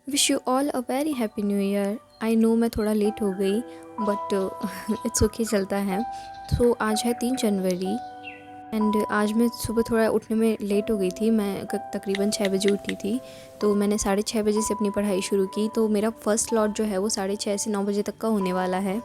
Wish you all a very happy new year. I know मैं थोड़ा late हो गई बट इट्स ओके, चलता है। तो आज है 3 जनवरी एंड आज मैं सुबह थोड़ा उठने में लेट हो गई थी। मैं तकरीबन 6 बजे उठी थी। तो मैंने 6:30 बजे से अपनी पढ़ाई शुरू की। तो मेरा फ़र्स्ट स्लॉट जो है वो 6:30 से 9 बजे तक का होने वाला है।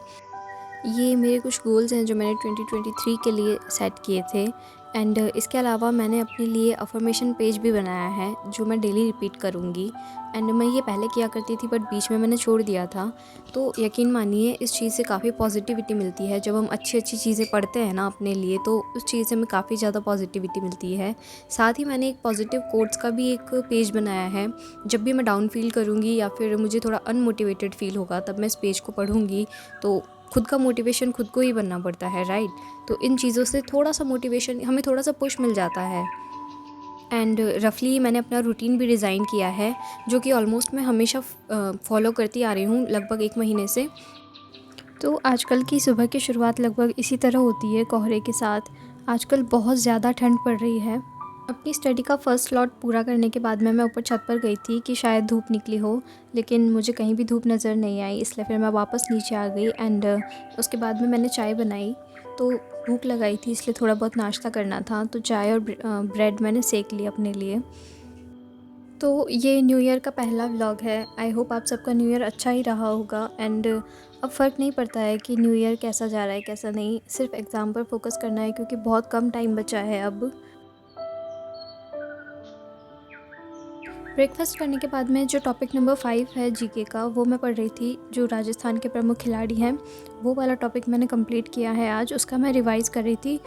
ये मेरे कुछ गोल्स हैं जो मैंने 2023 के लिए सेट किए थे। एंड इसके अलावा मैंने अपने लिए अफर्मेशन पेज भी बनाया है जो मैं डेली रिपीट करूँगी। एंड मैं ये पहले किया करती थी बट बीच में मैंने छोड़ दिया था। तो यकीन मानिए इस चीज़ से काफ़ी पॉजिटिविटी मिलती है। जब हम अच्छी अच्छी चीज़ें पढ़ते हैं ना अपने लिए, तो उस चीज़ से हमें काफ़ी ज़्यादा पॉजिटिविटी मिलती है। साथ ही मैंने एक पॉजिटिव कोट्स का भी एक पेज बनाया है। जब भी मैं डाउन फील करूँगी या फिर मुझे थोड़ा अनमोटिवेटेड फील होगा, तब मैं इस पेज को पढ़ूँगी। तो खुद का मोटिवेशन खुद को ही बनना पड़ता है, राइट? तो इन चीज़ों से थोड़ा सा मोटिवेशन, हमें थोड़ा सा पुश मिल जाता है। एंड रफली मैंने अपना रूटीन भी डिज़ाइन किया है जो कि ऑलमोस्ट मैं हमेशा फॉलो करती आ रही हूँ लगभग 1 महीने से। तो आजकल की सुबह की शुरुआत लगभग इसी तरह होती है, कोहरे के साथ। आजकल बहुत ज़्यादा ठंड पड़ रही है। अपनी स्टडी का फ़र्स्ट स्लॉट पूरा करने के बाद में मैं ऊपर छत पर गई थी कि शायद धूप निकली हो, लेकिन मुझे कहीं भी धूप नज़र नहीं आई। इसलिए फिर मैं वापस नीचे आ गई एंड उसके बाद में मैंने चाय बनाई। तो भूख लगाई थी इसलिए थोड़ा बहुत नाश्ता करना था, तो चाय और ब्रेड मैंने सेक ली अपने लिए। तो ये न्यू ईयर का पहला व्लॉग है। आई होप आप सबका न्यू ईयर अच्छा ही रहा होगा। एंड अब फ़र्क नहीं पड़ता है कि न्यू ईयर कैसा जा रहा है कैसा नहीं, सिर्फ एग्ज़ाम पर फोकस करना है क्योंकि बहुत कम टाइम बचा है अब। ब्रेकफास्ट करने के बाद में जो टॉपिक नंबर 5 है जीके का, वो मैं पढ़ रही थी। जो राजस्थान के प्रमुख खिलाड़ी हैं, वो वाला टॉपिक मैंने कंप्लीट किया है आज। उसका मैं रिवाइज़ कर रही थी।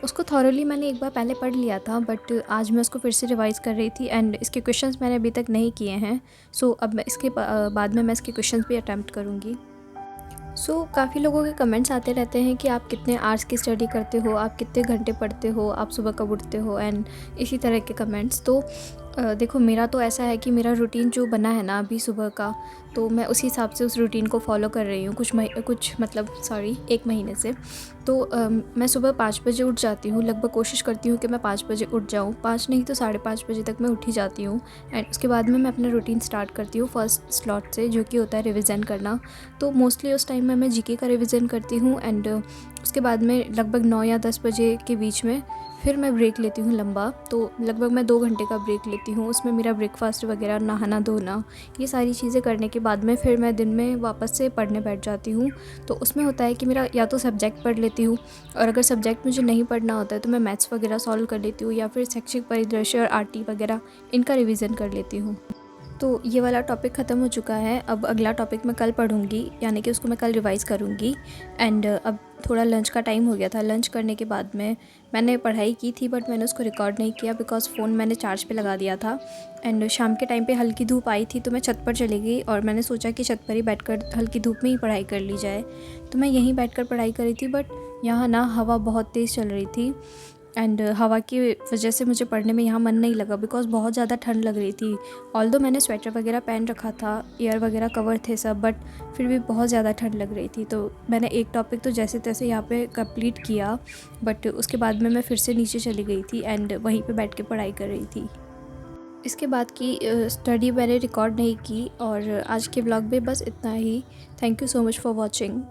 उसको थॉरोली मैंने एक बार पहले पढ़ लिया था बट आज मैं उसको फिर से रिवाइज़ कर रही थी। एंड इसके क्वेश्चंस मैंने अभी तक नहीं किए हैं। सो अब मैं इसके बाद में मैं इसके क्वेश्चंस भी अटैम्प्ट करूँगी। काफ़ी लोगों के कमेंट्स आते रहते हैं कि आप कितने आवर्स की स्टडी करते हो, आप कितने घंटे पढ़ते हो, आप सुबह कब उठते हो, एंड इसी तरह के कमेंट्स। तो देखो, मेरा तो ऐसा है कि मेरा रूटीन जो बना है ना अभी सुबह का, तो मैं उसी हिसाब से उस रूटीन को फॉलो कर रही हूँ कुछ मतलब 1 महीने से। तो मैं सुबह 5 बजे उठ जाती हूँ। लगभग कोशिश करती हूँ कि मैं 5 बजे उठ जाऊँ, 5 नहीं तो 5:30 बजे तक मैं उठ ही जाती हूँ। एंड उसके बाद में मैं अपना रूटीन स्टार्ट करती हूँ फर्स्ट स्लॉट से, जो कि होता है रिविज़न करना। तो मोस्टली उस टाइम में मैं जीके का रिवीजन करती हूँ। एंड उसके बाद में लगभग 9 या 10 बजे के बीच में फिर मैं ब्रेक लेती हूँ लंबा। तो लगभग मैं 2 घंटे का ब्रेक लेती हूँ। उसमें मेरा ब्रेकफास्ट वगैरह, नहाना धोना, ये सारी चीज़ें करने के बाद में फिर मैं दिन में वापस से पढ़ने बैठ जाती हूँ। तो उसमें होता है कि मेरा या तो सब्जेक्ट पढ़ लेती हूँ, और अगर सब्जेक्ट मुझे नहीं पढ़ना होता है तो मैं मैथ्स वगैरह सॉल्व कर लेती हूँ, या फिर शैक्षिक परिदृश्य और आरटी वगैरह इनका रिवीजन कर लेती हूँ। तो ये वाला टॉपिक ख़त्म हो चुका है। अब अगला टॉपिक मैं कल पढ़ूँगी, यानी कि उसको मैं कल रिवाइज़ करूँगी। एंड अब थोड़ा लंच का टाइम हो गया था। लंच करने के बाद में मैंने पढ़ाई की थी बट मैंने उसको रिकॉर्ड नहीं किया बिकॉज़ फ़ोन मैंने चार्ज पे लगा दिया था। एंड शाम के टाइम पे हल्की धूप आई थी तो मैं छत पर चली गई, और मैंने सोचा कि छत पर ही बैठकर हल्की धूप में ही पढ़ाई कर ली जाए। तो मैं यहीं बैठकर पढ़ाई कर रही थी, बट यहाँ ना हवा बहुत तेज़ चल रही थी। एंड हवा की वजह से मुझे पढ़ने में यहाँ मन नहीं लगा बिकॉज़ बहुत ज़्यादा ठंड लग रही थी। ऑल्दो मैंने स्वेटर वगैरह पहन रखा था, ईयर वगैरह कवर थे सब, बट फिर भी बहुत ज़्यादा ठंड लग रही थी। तो मैंने एक टॉपिक तो जैसे तैसे यहाँ पे कंप्लीट किया, बट उसके बाद में मैं फिर से नीचे चली गई थी एंड वहीं पे बैठ के पढ़ाई कर रही थी। इसके बाद की स्टडी मैंने रिकॉर्ड नहीं की, और आज के ब्लॉग में बस इतना ही। Thank you so much for watching.